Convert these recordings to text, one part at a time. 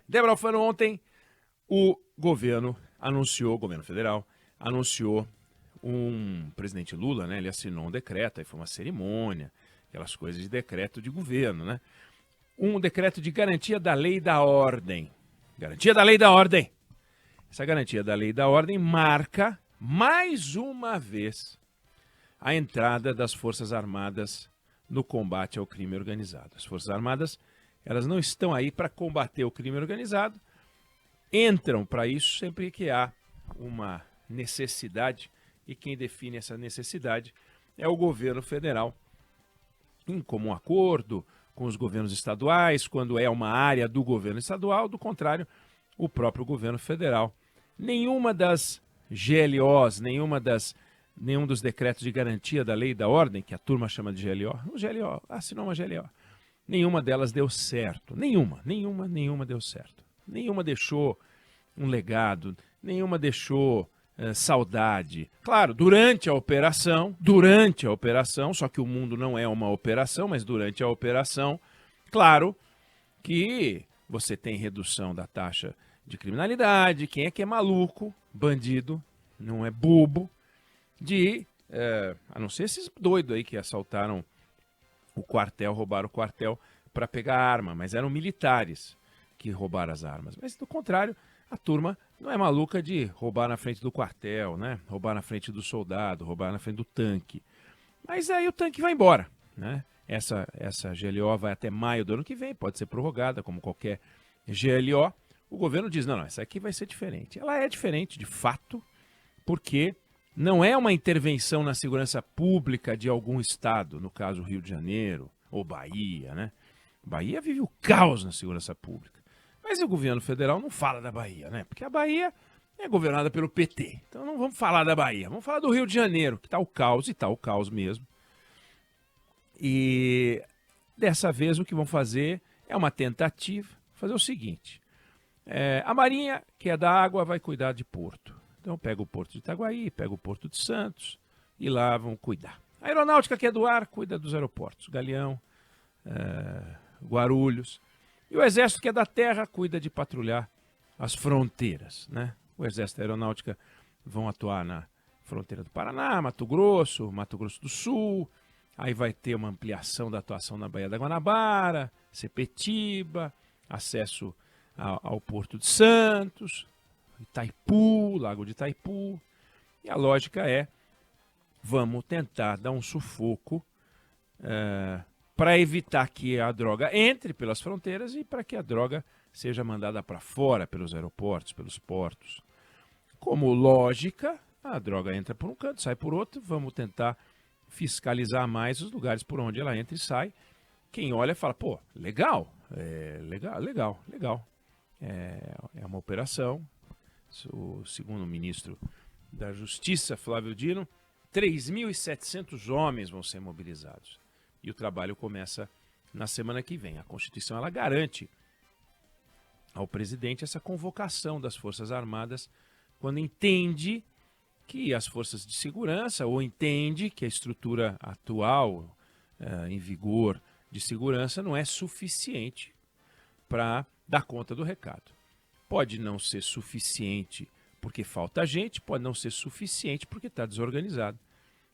Débora Alfano, ontem o governo federal, anunciou presidente Lula, né? Ele assinou um decreto, aí foi uma cerimônia, aquelas coisas de decreto de governo, né? Um decreto de garantia da lei e da ordem. Garantia da lei e da ordem. Essa garantia da lei e da ordem marca, mais uma vez, a entrada das Forças Armadas no combate ao crime organizado. As Forças Armadas, elas não estão aí para combater o crime organizado, entram para isso sempre que há uma necessidade, e quem define essa necessidade é o governo federal, em comum acordo com os governos estaduais, quando é uma área do governo estadual, do contrário, o próprio governo federal. Nenhuma das GLOs, nenhum dos decretos de garantia da lei e da ordem, que a turma chama de GLO, assinou uma GLO, nenhuma delas deu certo. Nenhuma deu certo. Nenhuma deixou um legado, nenhuma deixou saudade. Claro, durante a operação, só que o mundo não é uma operação, mas durante a operação, claro que você tem redução da taxa de criminalidade. Quem é que é maluco, bandido, não é bobo, a não ser esses doidos aí que assaltaram o quartel, roubaram o quartel para pegar arma, mas eram militares que roubaram as armas. Mas, do contrário, a turma não é maluca de roubar na frente do quartel, né? Roubar na frente do soldado, roubar na frente do tanque. Mas aí o tanque vai embora, né? Essa GLO vai até maio do ano que vem, pode ser prorrogada, como qualquer GLO. O governo diz, não, essa aqui vai ser diferente. Ela é diferente, de fato, porque não é uma intervenção na segurança pública de algum estado, no caso Rio de Janeiro ou Bahia, né? Bahia vive o caos na segurança pública. Mas o governo federal não fala da Bahia, né? Porque a Bahia é governada pelo PT. Então não vamos falar da Bahia, vamos falar do Rio de Janeiro, que está o caos, e está o caos mesmo. E dessa vez o que vão fazer é uma tentativa, fazer o seguinte. A Marinha, que é da água, vai cuidar de porto. Então pega o porto de Itaguaí, pega o porto de Santos e lá vão cuidar. A Aeronáutica, que é do ar, cuida dos aeroportos. Galeão, Guarulhos. E o Exército, que é da terra, cuida de patrulhar as fronteiras, né? O Exército e a Aeronáutica vão atuar na fronteira do Paraná, Mato Grosso do Sul. Aí vai ter uma ampliação da atuação na Baía da Guanabara, Sepetiba, acesso ao Porto de Santos, Itaipu, Lago de Itaipu. E a lógica é, vamos tentar dar um sufoco para evitar que a droga entre pelas fronteiras e para que a droga seja mandada para fora pelos aeroportos, pelos portos. Como lógica, a droga entra por um canto, sai por outro, vamos tentar fiscalizar mais os lugares por onde ela entra e sai. Quem olha fala, pô, legal. É uma operação. Segundo o ministro da Justiça, Flávio Dino, 3.700 homens vão ser mobilizados. E o trabalho começa na semana que vem. A Constituição, ela garante ao presidente essa convocação das Forças Armadas quando entende que as forças de segurança, ou entende que a estrutura atual em vigor de segurança não é suficiente para dar conta do recado. Pode não ser suficiente porque falta gente, pode não ser suficiente porque está desorganizado.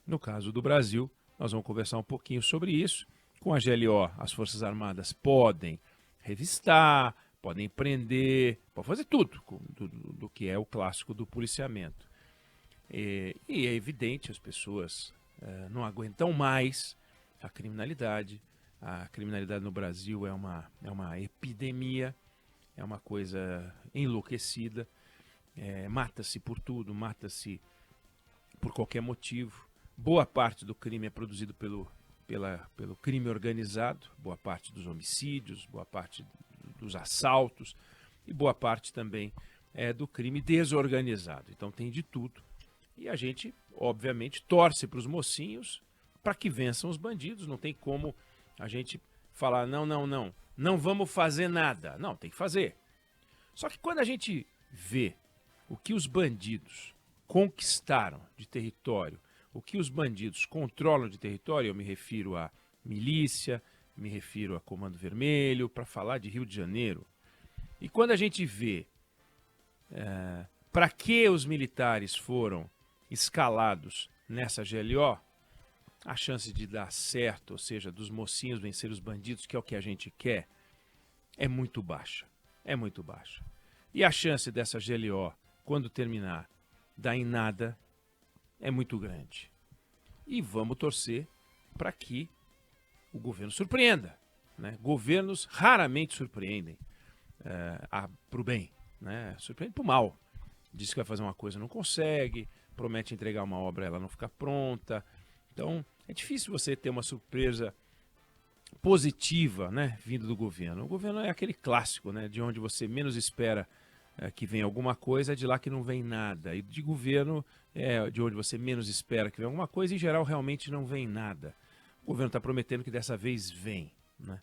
No caso do Brasil, nós vamos conversar um pouquinho sobre isso. Com a GLO, as Forças Armadas podem revistar, podem prender, podem fazer tudo do que é o clássico do policiamento. E é evidente, as pessoas não aguentam mais a criminalidade. A criminalidade no Brasil é uma epidemia, é uma coisa enlouquecida. Mata-se por tudo, mata-se por qualquer motivo. Boa parte do crime é produzido pelo crime organizado, boa parte dos homicídios, boa parte dos assaltos e boa parte também do crime desorganizado. Então tem de tudo. E a gente, obviamente, torce para os mocinhos para que vençam os bandidos. Não tem como a gente falar, não vamos fazer nada. Não, tem que fazer. Só que quando a gente vê o que os bandidos conquistaram de território, o que os bandidos controlam de território, eu me refiro à milícia, me refiro a Comando Vermelho, para falar de Rio de Janeiro. E quando a gente vê para que os militares foram escalados nessa GLO, a chance de dar certo, ou seja, dos mocinhos vencer os bandidos, que é o que a gente quer, é muito baixa. É muito baixa. E a chance dessa GLO, quando terminar, dar em nada, é muito grande. E vamos torcer para que o governo surpreenda. Né? Governos raramente surpreendem para o bem, né? Surpreende para o mal. Diz que vai fazer uma coisa, não consegue, promete entregar uma obra, ela não fica pronta. Então, é difícil você ter uma surpresa positiva, né, vindo do governo. O governo é aquele clássico, né, de onde você menos espera que venha alguma coisa, é de lá que não vem nada. E de governo é de onde você menos espera que venha alguma coisa, em geral realmente não vem nada. O governo está prometendo que dessa vez vem. Né?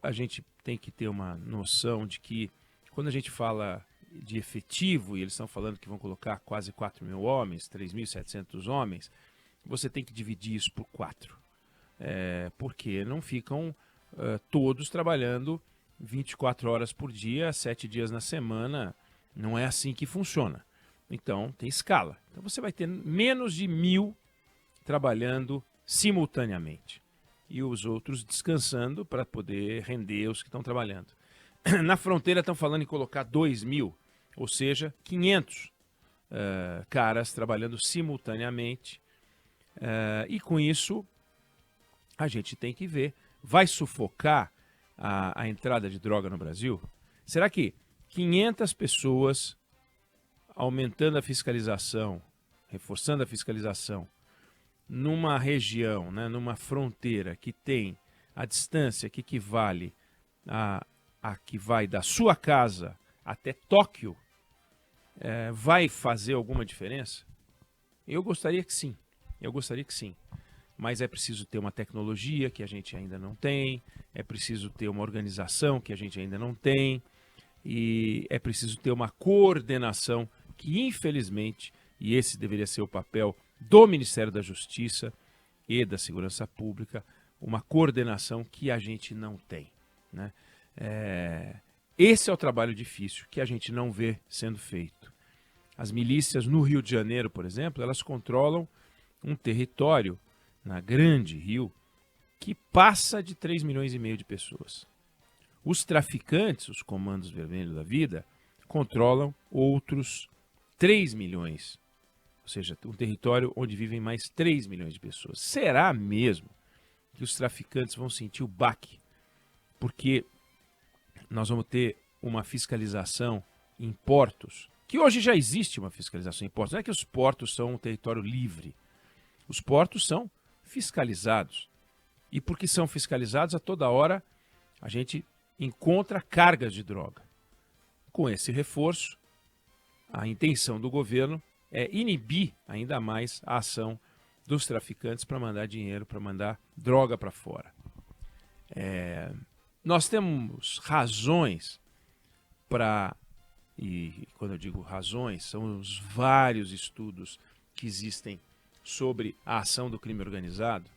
A gente tem que ter uma noção de que quando a gente fala de efetivo, e eles estão falando que vão colocar quase 4 mil homens, 3.700 homens, você tem que dividir isso por 4. Porque não ficam todos trabalhando 24 horas por dia, 7 dias na semana. Não é assim que funciona. Então, tem escala. Então, você vai ter menos de 1.000 trabalhando simultaneamente. E os outros descansando para poder render os que estão trabalhando. Na fronteira estão falando em colocar 2.000, ou seja, 500 caras trabalhando simultaneamente. E com isso, a gente tem que ver. Vai sufocar a entrada de droga no Brasil? Será que 500 pessoas aumentando a fiscalização, reforçando a fiscalização, numa região, né, numa fronteira que tem a distância que equivale a que vai da sua casa até Tóquio, vai fazer alguma diferença? Eu gostaria que sim. Mas é preciso ter uma tecnologia que a gente ainda não tem, é preciso ter uma organização que a gente ainda não tem, e é preciso ter uma coordenação que, infelizmente, e esse deveria ser o papel do Ministério da Justiça e da Segurança Pública, uma coordenação que a gente não tem. Né? Esse é o trabalho difícil que a gente não vê sendo feito. As milícias no Rio de Janeiro, por exemplo, elas controlam um território na Grande Rio que passa de 3 milhões e meio de pessoas. Os traficantes, os comandos vermelhos da vida, controlam outros 3 milhões. Ou seja, um território onde vivem mais 3 milhões de pessoas. Será mesmo que os traficantes vão sentir o baque? Porque nós vamos ter uma fiscalização em portos, que hoje já existe uma fiscalização em portos. Não é que os portos são um território livre. Os portos são fiscalizados. E porque são fiscalizados, a toda hora a gente encontra cargas de droga. Com esse reforço, a intenção do governo é inibir ainda mais a ação dos traficantes para mandar dinheiro, para mandar droga para fora. Nós temos razões para, e quando eu digo razões, são os vários estudos que existem sobre a ação do crime organizado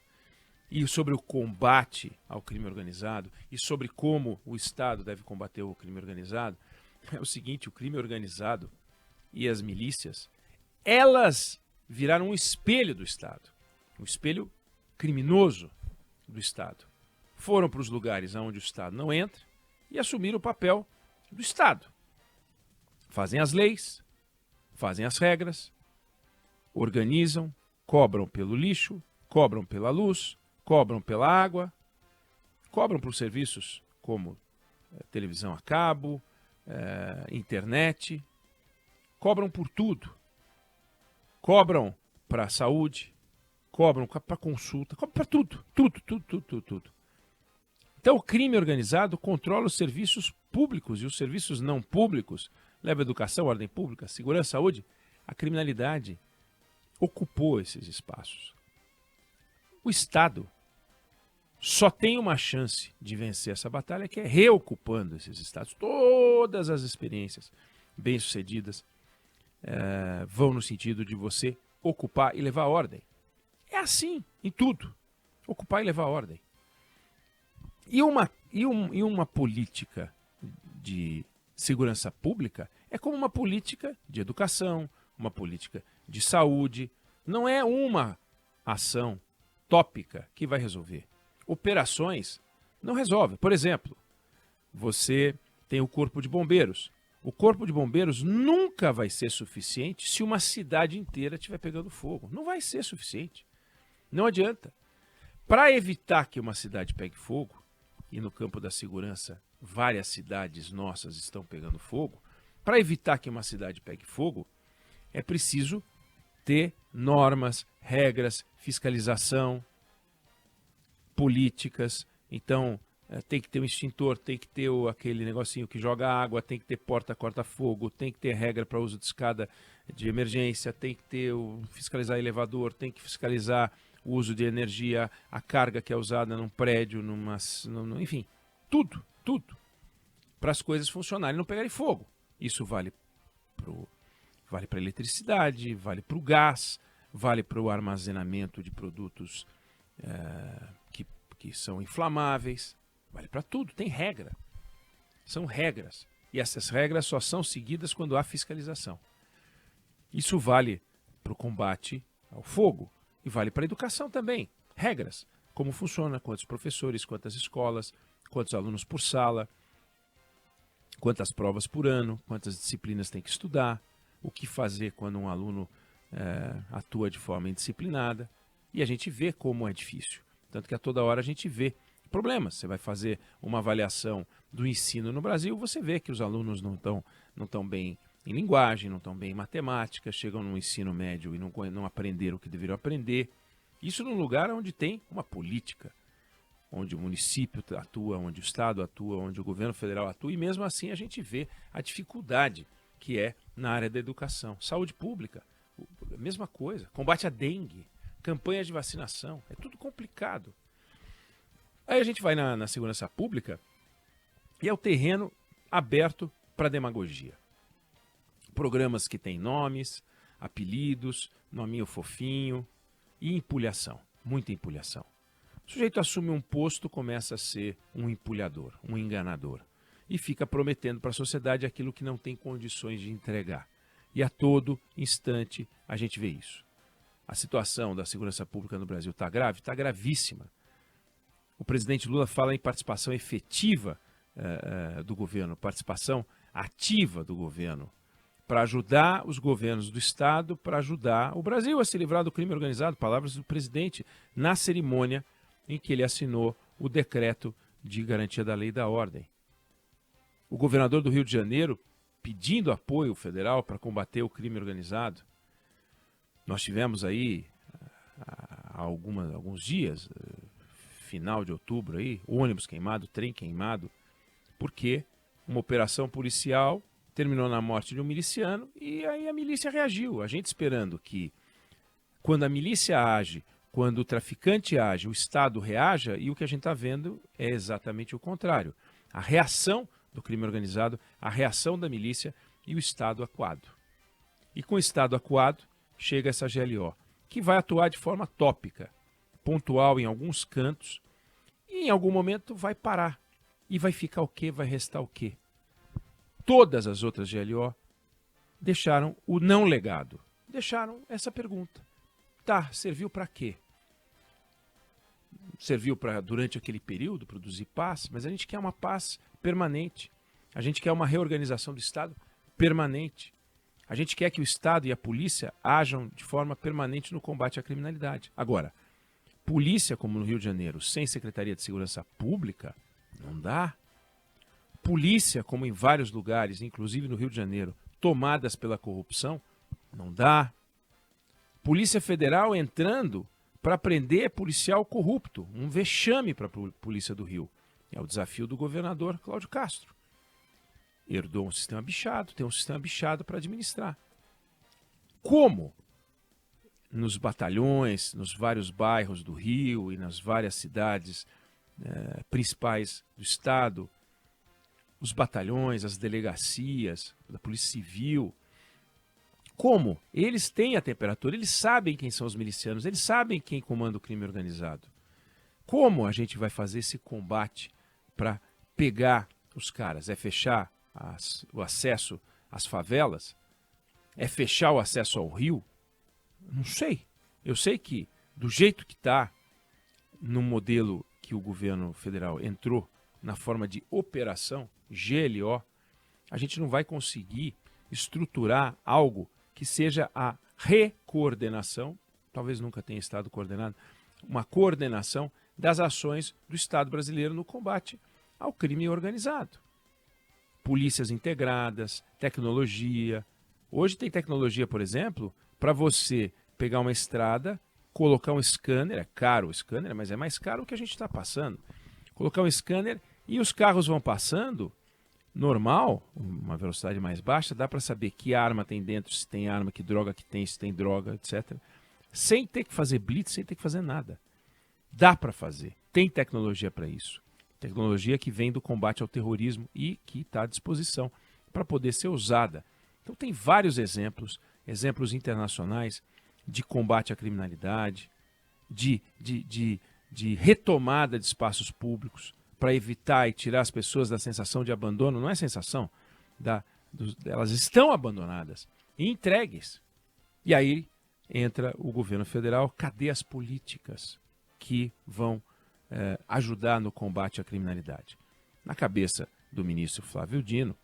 e sobre o combate ao crime organizado e sobre como o Estado deve combater o crime organizado. É o seguinte, o crime organizado e as milícias, elas viraram um espelho do Estado, um espelho criminoso do Estado. Foram para os lugares onde o Estado não entra e assumiram o papel do Estado. Fazem as leis, fazem as regras, organizam, cobram pelo lixo, cobram pela luz, cobram pela água, cobram por serviços como televisão a cabo, internet, cobram por tudo. Cobram para a saúde, cobram para consulta, cobram para tudo, tudo. Então o crime organizado controla os serviços públicos e os serviços não públicos, leva educação, ordem pública, segurança, saúde. A criminalidade ocupou esses espaços. O Estado só tem uma chance de vencer essa batalha, que é reocupando esses estados. Todas as experiências bem-sucedidas vão no sentido de você ocupar e levar ordem. É assim em tudo. Ocupar e levar ordem. E uma política de segurança pública é como uma política de educação, uma política de saúde. Não é uma ação tópica que vai resolver. Operações não resolvem. Por exemplo, você tem o Corpo de Bombeiros. O Corpo de Bombeiros nunca vai ser suficiente se uma cidade inteira estiver pegando fogo. Não vai ser suficiente. Não adianta. Para evitar que uma cidade pegue fogo, e no campo da segurança várias cidades nossas estão pegando fogo, para evitar que uma cidade pegue fogo, é preciso ter normas, regras, fiscalização, políticas. Então, tem que ter um extintor, tem que ter aquele negocinho que joga água, tem que ter porta corta-fogo, tem que ter regra para uso de escada de emergência, tem que ter fiscalizar elevador, tem que fiscalizar o uso de energia, a carga que é usada num prédio, enfim, tudo para as coisas funcionarem e não pegarem fogo. Isso vale para a eletricidade, vale para o gás, vale para o armazenamento de produtos que são inflamáveis, vale para tudo, tem regra. São regras. E essas regras só são seguidas quando há fiscalização. Isso vale para o combate ao fogo e vale para a educação também. Regras. Como funciona, quantos professores, quantas escolas, quantos alunos por sala, quantas provas por ano, quantas disciplinas tem que estudar, o que fazer quando um aluno atua de forma indisciplinada. E a gente vê como é difícil. Tanto que a toda hora a gente vê problemas. Você vai fazer uma avaliação do ensino no Brasil, você vê que os alunos não estão bem em linguagem, não estão bem em matemática, chegam no ensino médio e não aprenderam o que deveriam aprender. Isso num lugar onde tem uma política, onde o município atua, onde o Estado atua, onde o governo federal atua, e mesmo assim a gente vê a dificuldade que é na área da educação. Saúde pública, mesma coisa. Combate à dengue, campanhas de vacinação, é tudo complicado. Aí a gente vai na segurança pública e é o terreno aberto para demagogia. Programas que têm nomes, apelidos, nominho fofinho e empulhação, muita empulhação. O sujeito assume um posto, começa a ser um empulhador, um enganador. E fica prometendo para a sociedade aquilo que não tem condições de entregar. E a todo instante a gente vê isso. A situação da segurança pública no Brasil está grave? Está gravíssima. O presidente Lula fala em participação efetiva do governo, participação ativa do governo, para ajudar os governos do Estado, para ajudar o Brasil a se livrar do crime organizado. Palavras do presidente na cerimônia em que ele assinou o decreto de garantia da lei e da ordem. O governador do Rio de Janeiro pedindo apoio federal para combater o crime organizado. Nós tivemos aí há alguns dias, final de outubro, aí, ônibus queimado, trem queimado, porque uma operação policial terminou na morte de um miliciano e aí a milícia reagiu. A gente esperando que, quando a milícia age, quando o traficante age, o Estado reaja, e o que a gente está vendo é exatamente o contrário. A reação do crime organizado, a reação da milícia e o Estado acuado. E com o Estado acuado, chega essa GLO, que vai atuar de forma tópica, pontual em alguns cantos, e em algum momento vai parar. E vai ficar o quê? Vai restar o quê? Todas as outras GLO deixaram o não legado. Deixaram essa pergunta. Tá, serviu para quê? Serviu para, durante aquele período, produzir paz, mas a gente quer uma paz permanente. A gente quer uma reorganização do Estado permanente. A gente quer que o Estado e a polícia ajam de forma permanente no combate à criminalidade. Agora, polícia, como no Rio de Janeiro, sem Secretaria de Segurança Pública, não dá. Polícia, como em vários lugares, inclusive no Rio de Janeiro, tomadas pela corrupção, não dá. Polícia Federal entrando para prender policial corrupto, um vexame para a Polícia do Rio. É o desafio do governador Cláudio Castro. Herdou um sistema bichado, tem um sistema bichado para administrar. Como nos batalhões, nos vários bairros do Rio e nas várias cidades principais do Estado, os batalhões, as delegacias da Polícia Civil, como eles têm a temperatura, eles sabem quem são os milicianos, eles sabem quem comanda o crime organizado. Como a gente vai fazer esse combate para pegar os caras? É fechar o acesso às favelas? É fechar o acesso ao rio? Não sei. Eu sei que, do jeito que está, no modelo que o governo federal entrou, na forma de operação, GLO, a gente não vai conseguir estruturar algo que seja a recoordenação, talvez nunca tenha estado coordenado, uma coordenação das ações do Estado brasileiro no combate ao crime organizado. Polícias integradas, tecnologia. Hoje tem tecnologia, por exemplo, para você pegar uma estrada, colocar um scanner, é caro o scanner, mas é mais caro o que a gente está passando. Colocar um scanner e os carros vão passando, normal, uma velocidade mais baixa, dá para saber que arma tem dentro, se tem arma, que droga que tem, se tem droga, etc. Sem ter que fazer blitz, sem ter que fazer nada. Dá para fazer, tem tecnologia para isso. Tecnologia que vem do combate ao terrorismo e que está à disposição para poder ser usada. Então tem vários exemplos internacionais de combate à criminalidade, de retomada de espaços públicos para evitar e tirar as pessoas da sensação de abandono. Não é sensação, elas estão abandonadas e entregues. E aí entra o governo federal, cadê as políticas que vão ajudar no combate à criminalidade? Na cabeça do ministro Flávio Dino,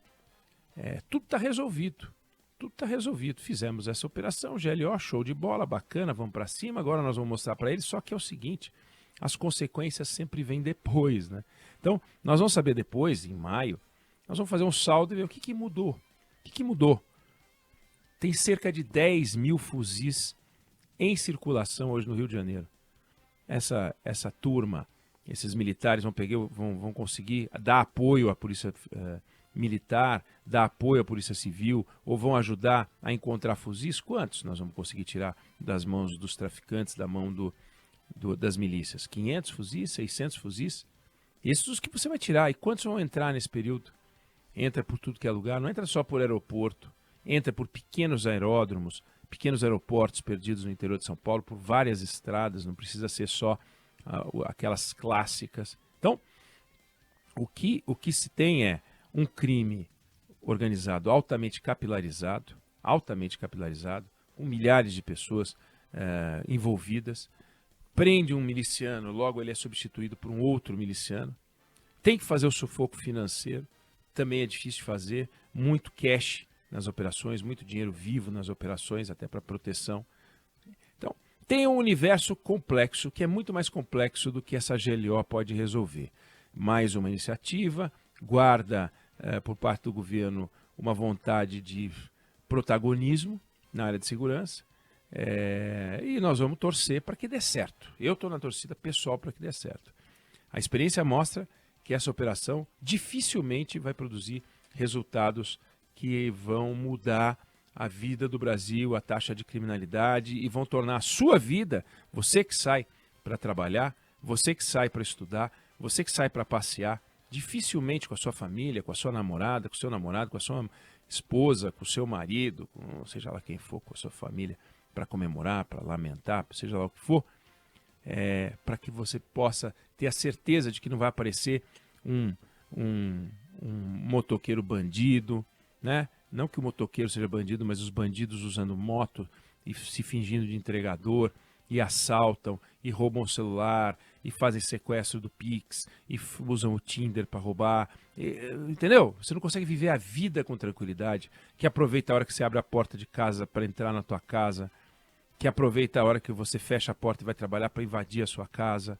tudo está resolvido. Tudo está resolvido. Fizemos essa operação, GLO, show de bola, bacana, vamos para cima, agora nós vamos mostrar para eles, só que é o seguinte, as consequências sempre vêm depois, né? Então, nós vamos saber depois, em maio, nós vamos fazer um saldo e ver o que mudou. O que mudou? Tem cerca de 10 mil fuzis em circulação hoje no Rio de Janeiro. Essa turma, esses militares vão conseguir dar apoio à polícia militar, dar apoio à polícia civil, ou vão ajudar a encontrar fuzis? Quantos nós vamos conseguir tirar das mãos dos traficantes, da mão das milícias? 500 fuzis, 600 fuzis? Esses os que você vai tirar. E quantos vão entrar nesse período? Entra por tudo que é lugar, não entra só por aeroporto, entra por pequenos aeródromos, pequenos aeroportos perdidos no interior de São Paulo, por várias estradas, não precisa ser só aquelas clássicas. Então, o que se tem é um crime organizado altamente capilarizado, com milhares de pessoas envolvidas, prende um miliciano, logo ele é substituído por um outro miliciano, tem que fazer o sufoco financeiro, também é difícil de fazer, muito cash nas operações, muito dinheiro vivo nas operações, até para proteção. Então, tem um universo complexo, que é muito mais complexo do que essa GLO pode resolver. Mais uma iniciativa, guarda por parte do governo uma vontade de protagonismo na área de segurança, e nós vamos torcer para que dê certo. Eu estou na torcida pessoal para que dê certo. A experiência mostra que essa operação dificilmente vai produzir resultados que vão mudar a vida do Brasil, a taxa de criminalidade, e vão tornar a sua vida, você que sai para trabalhar, você que sai para estudar, você que sai para passear, dificilmente com a sua família, com a sua namorada, com o seu namorado, com a sua esposa, com o seu marido, com seja lá quem for, com a sua família, para comemorar, para lamentar, seja lá o que for, para que você possa ter a certeza de que não vai aparecer um motoqueiro bandido, né? Não que o motoqueiro seja bandido, mas os bandidos usando moto e se fingindo de entregador, e assaltam, e roubam o celular, e fazem sequestro do Pix, e usam o Tinder para roubar, entendeu? Você não consegue viver a vida com tranquilidade, que aproveita a hora que você abre a porta de casa para entrar na tua casa, que aproveita a hora que você fecha a porta e vai trabalhar para invadir a sua casa.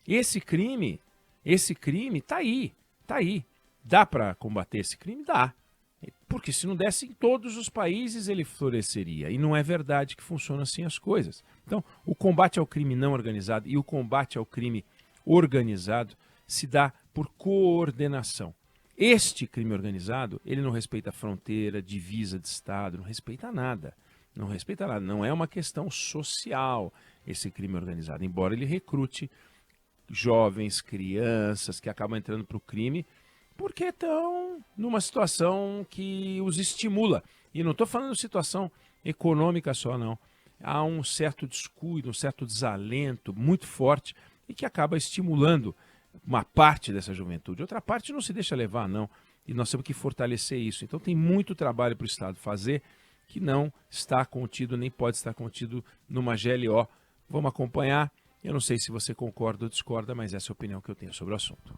Esse crime tá aí. Dá para combater esse crime? Dá. Porque se não desse em todos os países ele floresceria. E não é verdade que funcionam assim as coisas. Então, o combate ao crime não organizado e o combate ao crime organizado se dá por coordenação. Este crime organizado, ele não respeita fronteira, divisa de Estado, não respeita nada. Não respeita nada. Não é uma questão social esse crime organizado. Embora ele recrute jovens, crianças que acabam entrando para o crime porque estão numa situação que os estimula. E não estou falando de situação econômica só, não. Há um certo descuido, um certo desalento muito forte e que acaba estimulando uma parte dessa juventude. Outra parte não se deixa levar, não. E nós temos que fortalecer isso. Então tem muito trabalho para o Estado fazer que não está contido, nem pode estar contido numa GLO. Vamos acompanhar. Eu não sei se você concorda ou discorda, mas essa é a opinião que eu tenho sobre o assunto.